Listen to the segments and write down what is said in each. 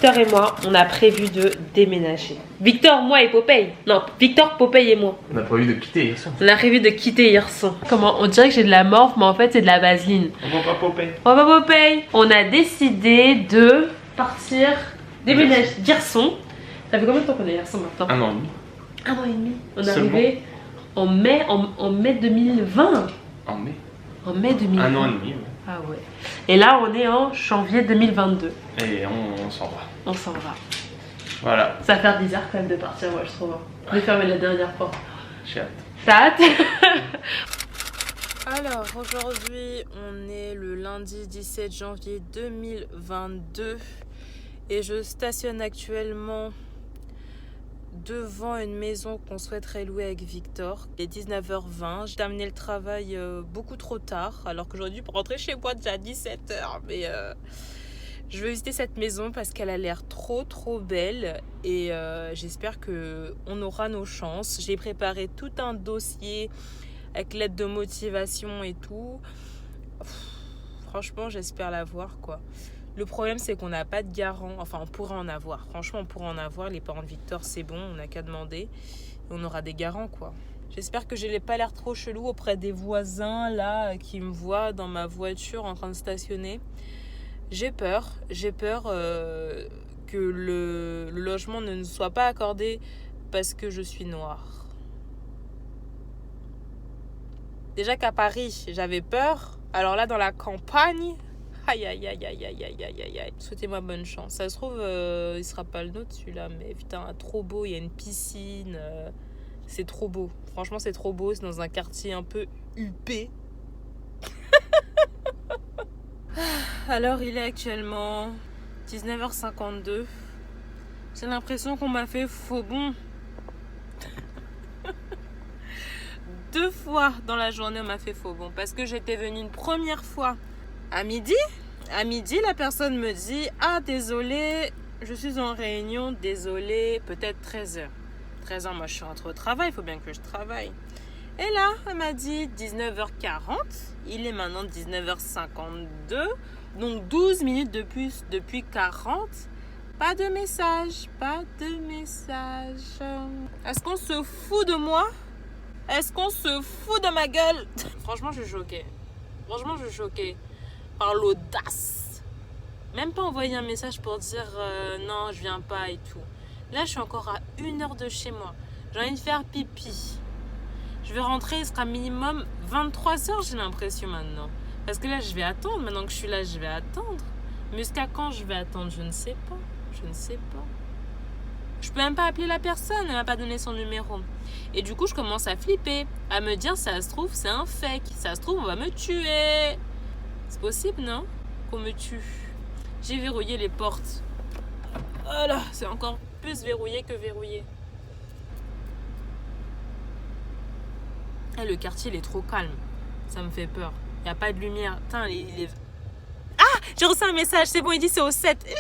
Victor et moi, on a prévu de déménager. Victor, moi et Popeye. Non, Victor, Popeye et moi. On a prévu de quitter hier soir. On a prévu de quitter Hirson. Comment? On dirait que j'ai de la morphe, mais en fait c'est de la vaseline. On va pas Popeye. On va pas Popeye. On a décidé de partir déménager d'Hirson. Ça fait combien de temps qu'on est à Hirson maintenant? 1 an et demi. 1 an et demi. On est Seulement. arrivé en mai 2020. En mai. En mai 2020. 1 an et demi. Ouais. Ah ouais. Et là on est en janvier 2022. Et on s'en va. On s'en va. Voilà. Ça va faire bizarre quand même de partir, moi je trouve. De fermer la dernière porte. J'ai hâte. T'as hâte? Alors aujourd'hui on est le lundi 17 janvier 2022 et je stationne actuellement devant une maison qu'on souhaiterait louer avec Victor. Il est 19h20, j'ai terminé le travail beaucoup trop tard alors que j'aurais dû rentrer chez moi déjà à 17h, mais je veux visiter cette maison parce qu'elle a l'air trop belle et j'espère qu'on aura nos chances. J'ai préparé tout un dossier avec l'aide de motivation et tout. Franchement, j'espère l'avoir, quoi. Le problème, c'est qu'on n'a pas de garant. Enfin, on pourrait en avoir. Franchement, on pourrait en avoir. Les parents de Victor, c'est bon. On n'a qu'à demander. Et on aura des garants, quoi. J'espère que je n'ai pas l'air trop chelou auprès des voisins, là, qui me voient dans ma voiture en train de stationner. J'ai peur. J'ai peur que le logement ne nous soit pas accordé parce que je suis noire. Déjà qu'à Paris, j'avais peur. Alors là, dans la campagne, aïe. Souhaitez-moi bonne chance. Ça se trouve, il sera pas le nôtre celui-là, mais putain, trop beau. Il y a une piscine. C'est trop beau. Franchement, c'est trop beau. C'est dans un quartier un peu huppé. Alors, il est actuellement 19h52. J'ai l'impression qu'on m'a fait faux bon. 2 fois dans la journée, on m'a fait faux bon. Parce que j'étais venue une première fois à midi. À midi, la personne me dit « Ah, désolé, je suis en réunion, désolé, peut-être 13h. » 13h, moi, je suis rentrée au travail, il faut bien que je travaille. Et là, elle m'a dit 19h40. Il est maintenant 19h52. Donc, 12 minutes de plus depuis 40. Pas de message, pas de message. Est-ce qu'on se fout de moi ? Est-ce qu'on se fout de ma gueule? Franchement, je suis choquée. Franchement, je suis choquée par l'audace. Même pas envoyer un message pour dire non, je viens pas et tout. Là, je suis encore à 1 heure de chez moi. J'ai envie de faire pipi. Je vais rentrer, il sera minimum 23h, j'ai l'impression maintenant. Parce que là, je vais attendre. Maintenant que je suis là, je vais attendre. Mais jusqu'à quand je vais attendre? Je ne sais pas. Je ne sais pas. Je peux même pas appeler la personne, elle m'a pas donné son numéro. Et du coup, je commence à flipper, à me dire, ça se trouve, c'est un fake. Ça se trouve, on va me tuer. C'est possible, non? Qu'on me tue. J'ai verrouillé les portes. Voilà, c'est encore plus verrouillé que verrouillé. Et le quartier, il est trop calme. Ça me fait peur. Il n'y a pas de lumière. Putain, il est... Ah! J'ai reçu un message, c'est bon, il dit c'est au 7. J'y vais!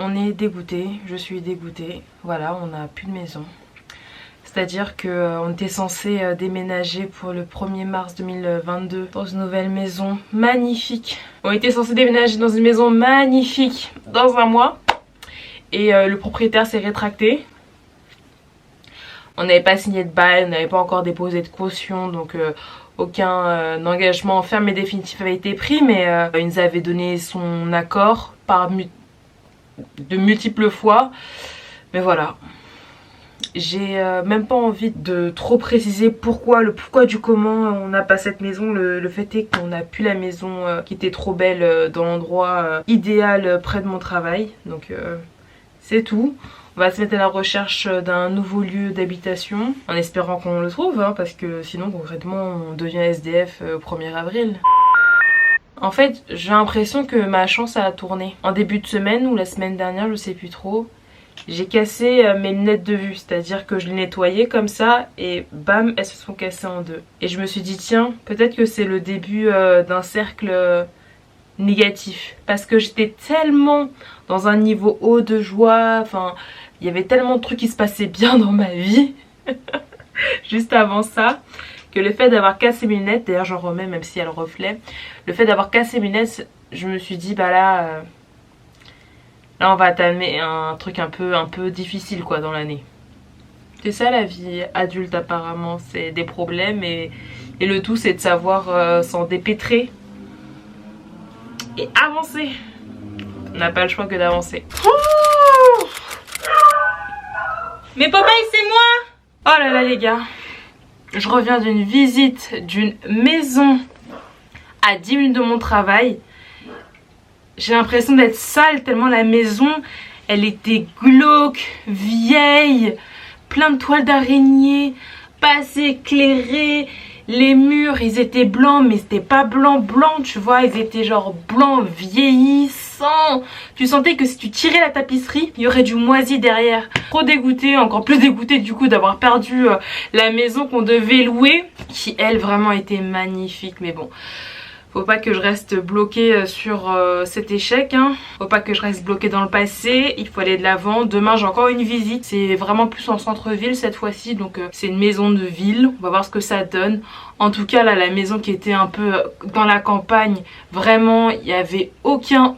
On est dégoûté, je suis dégoûtée. Voilà, on n'a plus de maison. C'est-à-dire qu'on était censé déménager pour le 1er mars 2022 dans une nouvelle maison magnifique. On était censé déménager dans une maison magnifique dans 1 mois. Et le propriétaire s'est rétracté. On n'avait pas signé de bail, on n'avait pas encore déposé de caution, donc aucun engagement ferme et définitif avait été pris. Mais il nous avait donné son accord de multiples fois. Mais voilà. J'ai même pas envie de trop préciser pourquoi, le pourquoi du comment on n'a pas cette maison. Le fait est qu'on n'a plus la maison qui était trop belle dans l'endroit idéal près de mon travail. Donc c'est tout. On va se mettre à la recherche d'un nouveau lieu d'habitation en espérant qu'on le trouve, hein, parce que sinon concrètement on devient SDF au 1er avril. En fait, j'ai l'impression que ma chance a tourné. En début de semaine ou la semaine dernière, je sais plus trop, j'ai cassé mes lunettes de vue. C'est-à-dire que je les nettoyais comme ça et bam, elles se sont cassées en deux. Et je me suis dit tiens, peut-être que c'est le début d'un cercle négatif. Parce que j'étais tellement dans un niveau haut de joie, enfin, il y avait tellement de trucs qui se passaient bien dans ma vie, juste avant ça, que le fait d'avoir cassé mes lunettes, d'ailleurs j'en remets même si elles reflètent, le fait d'avoir cassé mes lunettes, je me suis dit bah là on va entamer un truc un peu difficile quoi dans l'année. C'est ça la vie adulte apparemment, c'est des problèmes et le tout c'est de savoir s'en dépêtrer et avancer. On n'a pas le choix que d'avancer. Mais Popeye c'est moi. Oh là là les gars, je reviens d'une visite d'une maison à 10 minutes de mon travail. J'ai l'impression d'être sale tellement la maison, elle était glauque, vieille, plein de toiles d'araignée, pas assez éclairée. Les murs, ils étaient blancs, mais c'était pas blanc, tu vois. Ils étaient genre blancs, vieillissants. Tu sentais que si tu tirais la tapisserie, il y aurait du moisi derrière. Trop dégoûtée, encore plus dégoûtée du coup d'avoir perdu la maison qu'on devait louer. Qui, elle, vraiment était magnifique. Mais bon, faut pas que je reste bloquée sur cet échec, hein. Faut pas que je reste bloquée dans le passé. Il faut aller de l'avant. Demain j'ai encore une visite. C'est vraiment plus en centre-ville cette fois-ci. Donc c'est une maison de ville. On va voir ce que ça donne. En tout cas là, la maison qui était un peu dans la campagne, vraiment il n'y avait aucun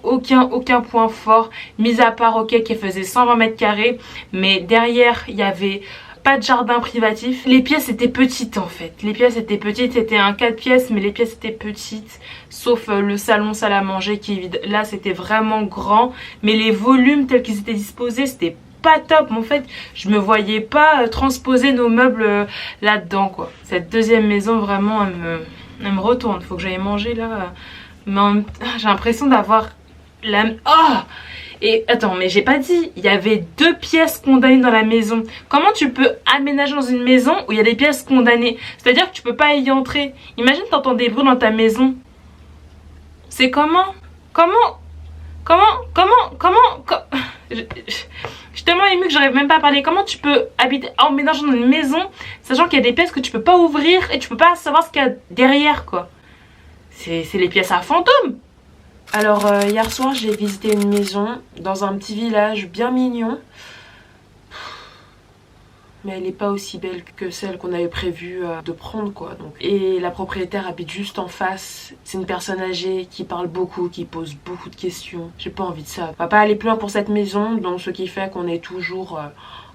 point fort. Mis à part ok qui faisait 120 mètres carrés. Mais derrière il y avait pas de jardin privatif. Les pièces étaient petites en fait. Les pièces étaient petites. C'était un 4 pièces mais les pièces étaient petites. Sauf le salon, salle à manger qui est vide. Là c'était vraiment grand. Mais les volumes tels qu'ils étaient disposés c'était pas top. En fait je me voyais pas transposer nos meubles là-dedans quoi. Cette deuxième maison vraiment elle me retourne. Faut que j'aille manger là. Mais j'ai l'impression d'avoir la... Oh! Et attends, mais j'ai pas dit, il y avait 2 pièces condamnées dans la maison. Comment tu peux aménager dans une maison où il y a des pièces condamnées? C'est-à-dire que tu peux pas y entrer. Imagine t'entends des bruits dans ta maison. C'est comment? Je suis tellement émue que j'arrive même pas à parler. Comment tu peux habiter, emménager dans une maison sachant qu'il y a des pièces que tu peux pas ouvrir et tu peux pas savoir ce qu'il y a derrière quoi. C'est les pièces à fantômes. Alors hier soir j'ai visité une maison dans un petit village bien mignon. Mais elle n'est pas aussi belle que celle qu'on avait prévu de prendre quoi. Donc. Et la propriétaire habite juste en face. C'est une personne âgée qui parle beaucoup, qui pose beaucoup de questions. J'ai pas envie de ça. On va pas aller plus loin pour cette maison. Donc ce qui fait qu'on est toujours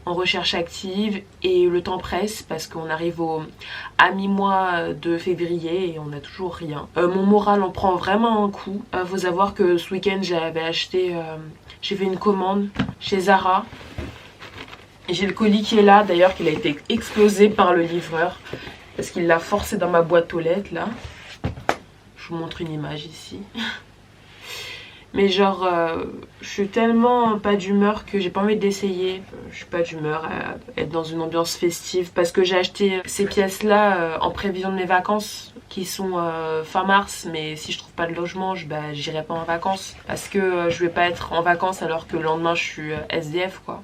en recherche active. Et le temps presse parce qu'on arrive à mi-mois de février et on n'a toujours rien. Mon moral en prend vraiment un coup. Faut savoir que ce week-end j'avais acheté... j'ai fait une commande chez Zara. J'ai le colis qui est là, d'ailleurs qu'il a été explosé par le livreur parce qu'il l'a forcé dans ma boîte aux lettres là. Je vous montre une image ici. Mais genre, je suis tellement pas d'humeur que j'ai pas envie d'essayer. Je suis pas d'humeur à être dans une ambiance festive parce que j'ai acheté ces pièces là en prévision de mes vacances qui sont fin mars. Mais si je trouve pas de logement, j'irai pas en vacances parce que je vais pas être en vacances alors que le lendemain je suis SDF quoi.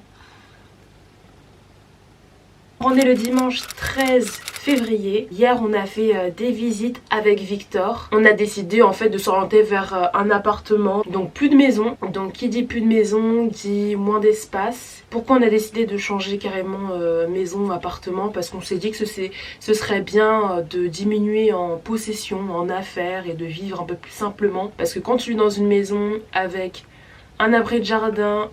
On est le dimanche 13 février. Hier on a fait des visites avec Victor. On a décidé en fait de s'orienter vers un appartement. Donc plus de maison. Donc qui dit plus de maison dit moins d'espace. Pourquoi on a décidé de changer carrément maison, appartement? Parce qu'on s'est dit que ce serait bien de diminuer en possession, en affaires et de vivre un peu plus simplement. Parce que quand tu vis dans une maison avec un abri de jardin,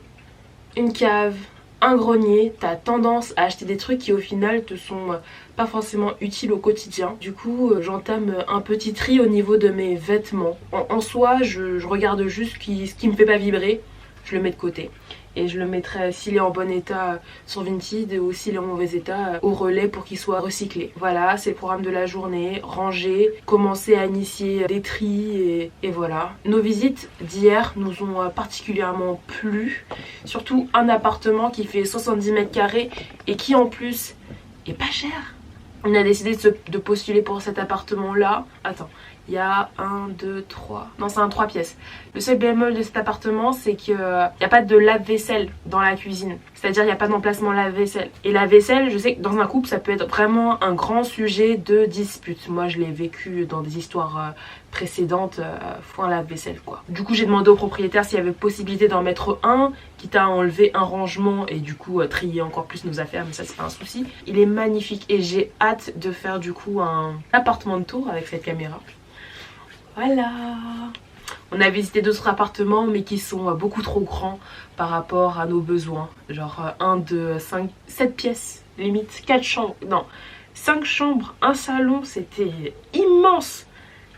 une cave, un grenier, t'as tendance à acheter des trucs qui au final te sont pas forcément utiles au quotidien. Du coup j'entame un petit tri au niveau de mes vêtements. En soi je regarde juste ce qui me fait pas vibrer, je le mets de côté. et je le mettrai, s'il est en bon état, sur Vinted, ou s'il est en mauvais état, au relais pour qu'il soit recyclé. Voilà, c'est le programme de la journée. Ranger, commencer à initier des tris et voilà. Nos visites d'hier nous ont particulièrement plu, surtout un appartement qui fait 70 mètres carrés et qui en plus est pas cher. On a décidé de postuler pour cet appartement là. Attends, il y a 1, 2, 3. Non, c'est un 3 pièces. Le seul bémol de cet appartement, c'est qu'il n'y a pas de lave-vaisselle dans la cuisine. C'est-à-dire, il n'y a pas d'emplacement lave-vaisselle. Et la vaisselle, je sais que dans un couple, ça peut être vraiment un grand sujet de dispute. Moi, je l'ai vécu dans des histoires précédentes, faut un lave-vaisselle quoi. Du coup, j'ai demandé au propriétaire s'il y avait possibilité d'en mettre un, quitte à enlever un rangement et du coup trier encore plus nos affaires, mais ça c'est pas un souci. Il est magnifique et j'ai hâte de faire du coup un appartement de tour avec cette caméra. Voilà. On a visité d'autres appartements mais qui sont beaucoup trop grands par rapport à nos besoins. Genre 1, 2, 5, 7 pièces, limite 4 chambres, non 5 chambres, un salon, c'était immense.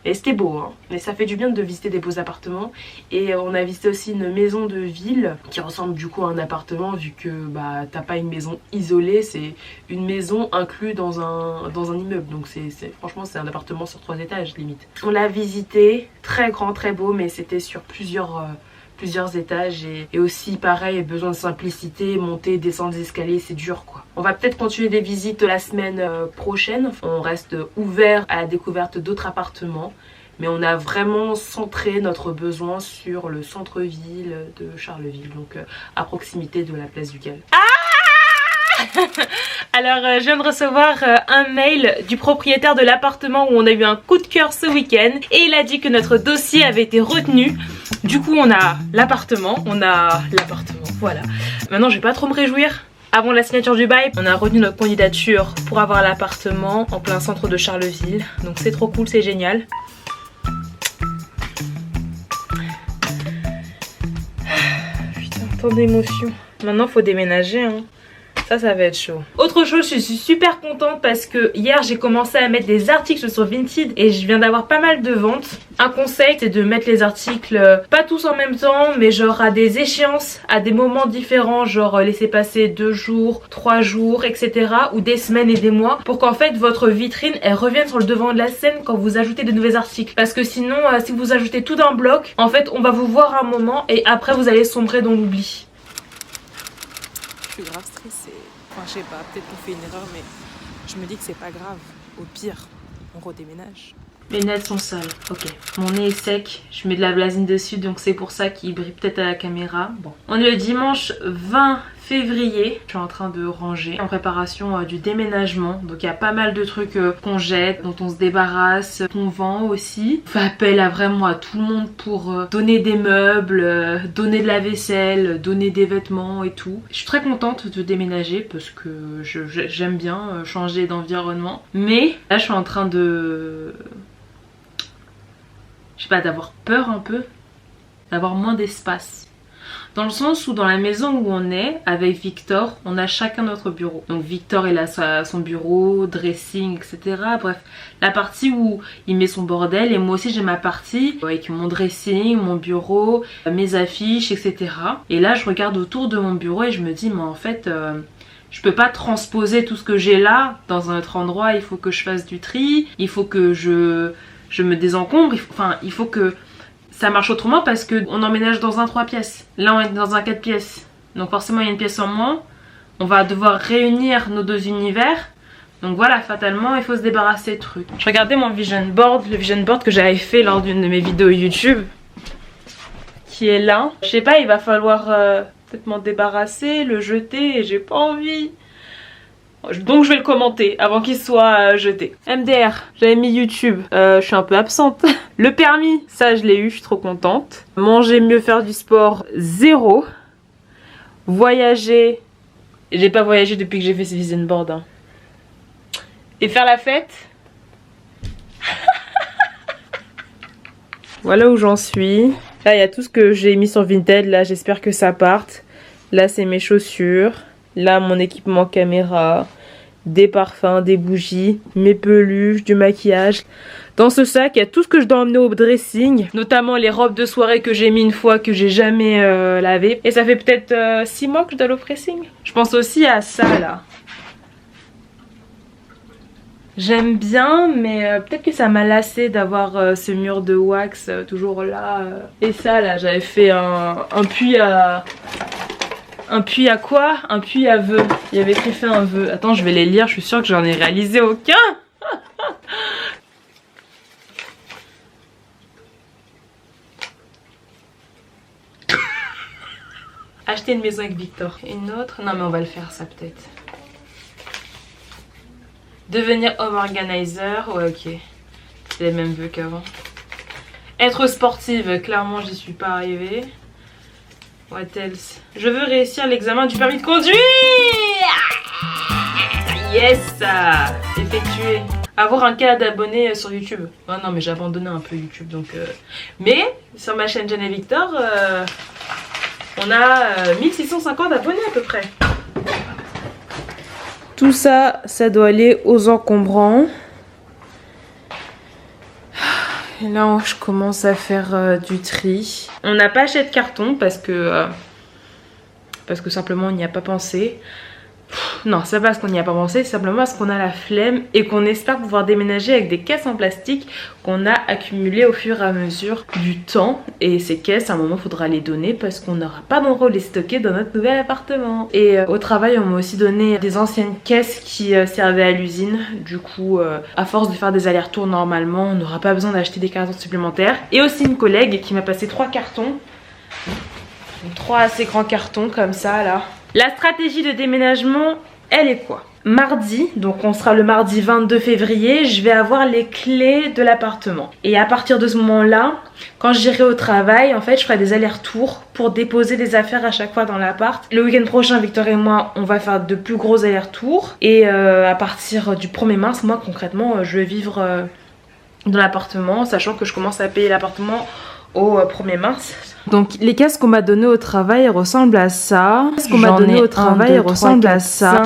Et c'était beau, hein. Mais ça fait du bien de visiter des beaux appartements. Et on a visité aussi une maison de ville qui ressemble du coup à un appartement, vu que bah t'as pas une maison isolée, c'est une maison inclue dans un immeuble. Donc franchement c'est un appartement sur 3 étages limite. On l'a visité, très grand, très beau, mais c'était sur plusieurs étages et aussi pareil, besoin de simplicité, monter, descendre des escaliers, c'est dur quoi. On va peut-être continuer des visites la semaine prochaine. On reste ouvert à la découverte d'autres appartements, mais on a vraiment centré notre besoin sur le centre-ville de Charleville, donc à proximité de la place du Gal. Alors je viens de recevoir un mail du propriétaire de l'appartement où on a eu un coup de cœur ce week-end et il a dit que notre dossier avait été retenu. Du coup on a l'appartement, voilà. Maintenant je vais pas trop me réjouir. Avant la signature du bail, on a retenu notre candidature pour avoir l'appartement en plein centre de Charleville. Donc c'est trop cool, c'est génial. Putain, tant d'émotions. Maintenant faut déménager hein. Ça va être chaud. Autre chose, je suis super contente parce que hier j'ai commencé à mettre des articles sur Vinted et je viens d'avoir pas mal de ventes. Un conseil, c'est de mettre les articles pas tous en même temps, mais genre à des échéances, à des moments différents, genre laisser passer 2 jours, 3 jours, etc. ou des semaines et des mois pour qu'en fait votre vitrine elle revienne sur le devant de la scène quand vous ajoutez de nouveaux articles. Parce que sinon, si vous ajoutez tout d'un bloc, en fait on va vous voir un moment et après vous allez sombrer dans l'oubli. Je suis grave stressée. Enfin, je sais pas, peut-être qu'on fait une erreur, mais je me dis que c'est pas grave. Au pire, on redéménage. Mes lunettes sont sales, ok. Mon nez est sec, je mets de la blasine dessus, donc c'est pour ça qu'il brille peut-être à la caméra. Bon. On est le dimanche 20 février. Je suis en train de ranger en préparation du déménagement. Donc il y a pas mal de trucs qu'on jette, dont on se débarrasse, qu'on vend aussi. On fait appel à vraiment à tout le monde pour donner des meubles, donner de la vaisselle, donner des vêtements et tout. Je suis très contente de déménager parce que j'aime bien changer d'environnement. Mais là je suis en train de... je sais pas, d'avoir peur un peu, d'avoir moins d'espace. Dans le sens où dans la maison où on est, avec Victor, on a chacun notre bureau. Donc Victor il a son bureau, dressing, etc. Bref, la partie où il met son bordel et moi aussi j'ai ma partie avec mon dressing, mon bureau, mes affiches, etc. Et là je regarde autour de mon bureau et je me dis mais en fait... je peux pas transposer tout ce que j'ai là dans un autre endroit, il faut que je fasse du tri, il faut que je me désencombre, il faut que ça marche autrement parce qu'on emménage dans un 3 pièces. Là on est dans un 4 pièces, donc forcément il y a une pièce en moins, on va devoir réunir nos 2 univers, donc voilà, fatalement il faut se débarrasser de trucs. Je regardais mon vision board, le vision board que j'avais fait lors d'une de mes vidéos YouTube, qui est là. Je sais pas, il va falloir... peut-être m'en débarrasser, le jeter, et j'ai pas envie. Donc je vais le commenter avant qu'il soit jeté. MDR, j'avais mis YouTube, je suis un peu absente. Le permis, ça je l'ai eu, je suis trop contente. Manger, mieux, faire du sport, 0. Voyager, j'ai pas voyagé depuis que j'ai fait ce vision board. Hein. Et faire la fête. Voilà où j'en suis. Là il y a tout ce que j'ai mis sur Vinted, là j'espère que ça parte. Là c'est mes chaussures. Là mon équipement caméra. des parfums, des bougies, mes peluches, du maquillage. Dans ce sac, il y a tout ce que je dois emmener au dressing, notamment les robes de soirée que j'ai mis une fois, que j'ai jamais lavé. Et ça fait peut-être 6 mois que je dois aller au pressing. Je pense aussi à ça là. J'aime bien, mais peut-être que ça m'a lassé d'avoir ce mur de wax toujours là. Et ça là, j'avais fait un puits à... Un puits à quoi? Un puits à vœux. Il y avait écrit fait un vœu. Attends, je vais les lire, je suis sûre que j'en ai réalisé aucun. Acheter une maison avec Victor. Une autre? Non mais on va le faire ça peut-être. Devenir home organizer. Ouais ok. C'est les mêmes vœux qu'avant. Être sportive. Clairement j'y suis pas arrivée. What else? Je veux réussir l'examen du permis de conduire. Yes. Effectué. Avoir un cas d'abonnés sur YouTube. Oh non mais j'ai abandonné un peu YouTube donc mais sur ma chaîne Jeanne et Victor on a 1650 abonnés à peu près. Tout ça, ça doit aller aux encombrants. Et là, je commence à faire du tri. On n'a pas acheté de carton parce que simplement on n'y a pas pensé. Non, c'est pas parce qu'on n'y a pas pensé, c'est simplement parce qu'on a la flemme et qu'on espère pouvoir déménager avec des caisses en plastique qu'on a accumulées au fur et à mesure du temps. Et ces caisses, à un moment, il faudra les donner parce qu'on n'aura pas d'endroit où les stocker dans notre nouvel appartement. Et au travail, on m'a aussi donné des anciennes caisses qui servaient à l'usine. Du coup, à force de faire des allers-retours normalement, on n'aura pas besoin d'acheter des cartons supplémentaires. Et aussi une collègue qui m'a passé 3 cartons. 3 assez grands cartons comme ça, là. La stratégie de déménagement, elle est quoi? Mardi, donc on sera le mardi 22 février, je vais avoir les clés de l'appartement. Et à partir de ce moment-là, quand j'irai au travail, en fait, je ferai des allers-retours pour déposer des affaires à chaque fois dans l'appart. Le week-end prochain, Victor et moi, on va faire de plus gros allers-retours. Et à partir du 1er mars, moi, concrètement, je vais vivre dans l'appartement, sachant que je commence à payer l'appartement au 1er mars. Donc les caisses qu'on m'a données au travail ressemblent à ça. Les caisses qu'on m'a données au travail ressemblent à ça.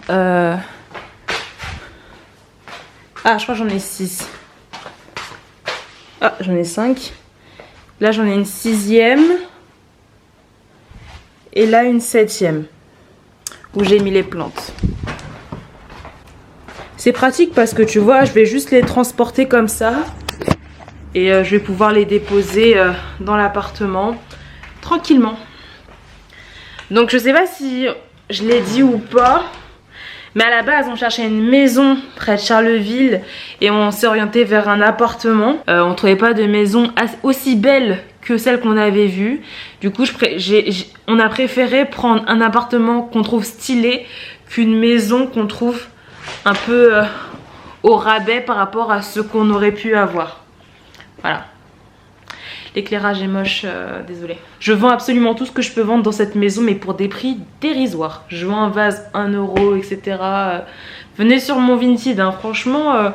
Ah, je crois que j'en ai 6. Ah, j'en ai 5. Là j'en ai une 6e. Et là une 7e. Où j'ai mis les plantes. C'est pratique parce que tu vois, je vais juste les transporter comme ça. Et je vais pouvoir les déposer dans l'appartement tranquillement. Donc je sais pas si je l'ai dit ou pas, mais à la base on cherchait une maison près de Charleville et on s'est orienté vers un appartement. On trouvait pas de maison aussi belle que celle qu'on avait vue. Du coup on a préféré prendre un appartement qu'on trouve stylé qu'une maison qu'on trouve un peu au rabais par rapport à ce qu'on aurait pu avoir. Voilà. L'éclairage est moche, désolé. Je vends absolument tout ce que je peux vendre dans cette maison, mais pour des prix dérisoires. Je vends un vase 1 €, etc. Venez sur mon Vinted, hein. Franchement,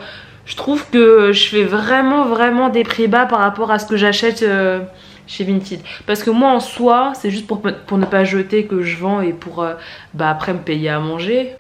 je trouve que je fais vraiment des prix bas par rapport à ce que j'achète chez Vinted. Parce que moi, en soi, c'est juste pour ne pas jeter que je vends et pour après me payer à manger.